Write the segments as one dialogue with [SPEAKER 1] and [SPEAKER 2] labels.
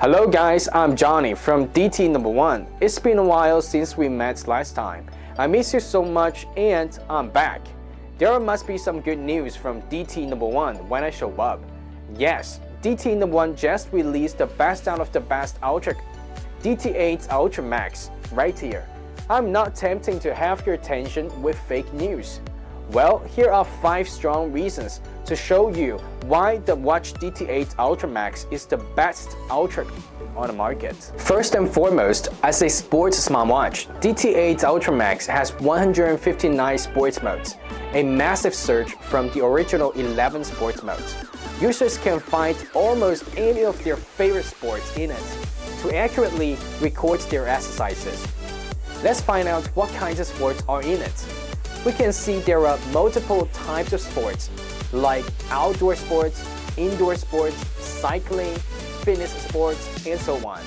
[SPEAKER 1] Hello guys, I'm Johnny from DT1. It's been a while since we met last time. I miss you so much and I'm back. There must be some good news from DT1 when I show up. Yes, DT1 just released the best out of the best Ultra DT8 Ultra Max right here. I'm not tempting to have your attention with fake news. Well, here are 5 strong reasons to show you why the watch DT8 Ultra Max is the best Ultra on the market. First and foremost, as a sports smartwatch, DT8 Ultra Max has 159 sports modes, a massive surge from the original 11 sports modes. Users can find almost any of their favorite sports in it to accurately record their exercises. Let's find out what kinds of sports are in it. We can see there are multiple types of sports, like outdoor sports, indoor sports, cycling, fitness sports, and so on.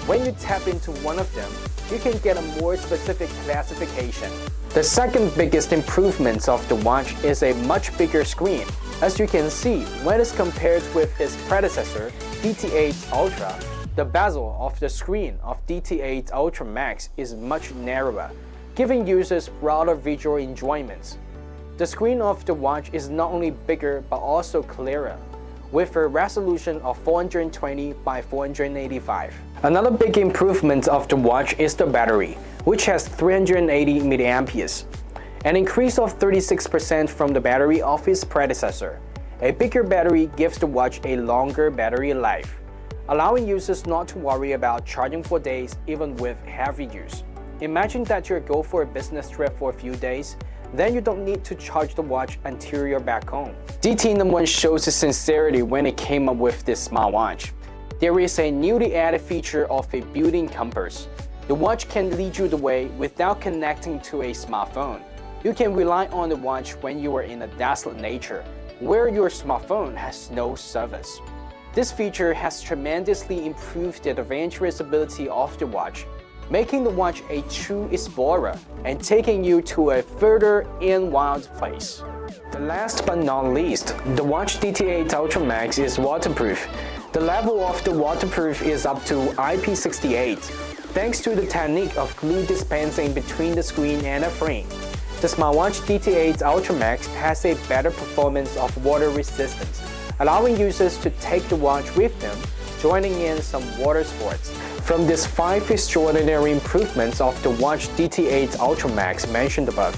[SPEAKER 1] When you tap into one of them, you can get a more specific classification. The second biggest improvement of the watch is a much bigger screen. As you can see, when it's compared with its predecessor, DT8 Ultra, the bezel of the screen of DT8 Ultra Max is much narrower, giving users broader visual enjoyment. The screen of the watch is not only bigger but also clearer, with a resolution of 420 by 485. Another big improvement of the watch is the battery, which has 380 mAh, an increase of 36% from the battery of its predecessor. A bigger battery gives the watch a longer battery life, allowing users not to worry about charging for days even with heavy use. Imagine that you go for a business trip for a few days, then you don't need to charge the watch until you're back home. DT1 shows its sincerity when it came up with this smartwatch. There is a newly added feature of a built-in compass. The watch can lead you the way without connecting to a smartphone. You can rely on the watch when you are in a desolate nature, where your smartphone has no service. This feature has tremendously improved the adventurous ability of the watch, making the watch a true explorer and taking you to a further and wild place. Last but not least, the watch DT8 Ultra Max is waterproof. The level of the waterproof is up to IP68, thanks to the technique of glue dispensing between the screen and the frame. The smartwatch DT8 Ultra Max has a better performance of water resistance, allowing users to take the watch with them, joining in some water sports. From these 5 extraordinary improvements of the watch DT8 Ultra Max mentioned above,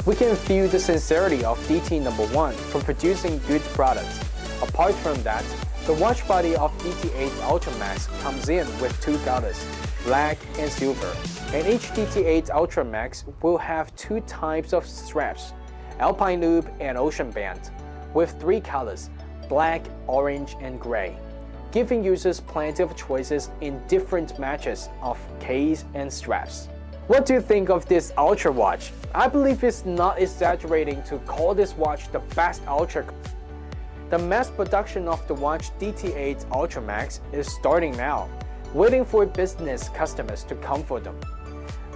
[SPEAKER 1] we can feel the sincerity of DT1 for producing good products. Apart from that, the watch body of DT8 Ultra Max comes in with 2 colors, black and silver, and each DT8 Ultra Max will have 2 types of straps, Alpine loop and ocean band, with 3 colors, black, orange, and gray, giving users plenty of choices in different matches of case and straps. What do you think of this Ultra watch? I believe it's not exaggerating to call this watch the best Ultra. The mass production of the watch DT8 Ultra Max is starting now, waiting for business customers to come for them.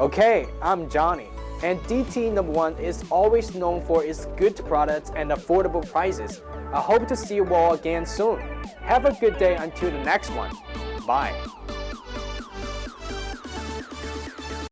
[SPEAKER 1] Okay, I'm Johnny, and DT1 is always known for its good products and affordable prices. I hope to see you all again soon. Have a good day until the next one. Bye.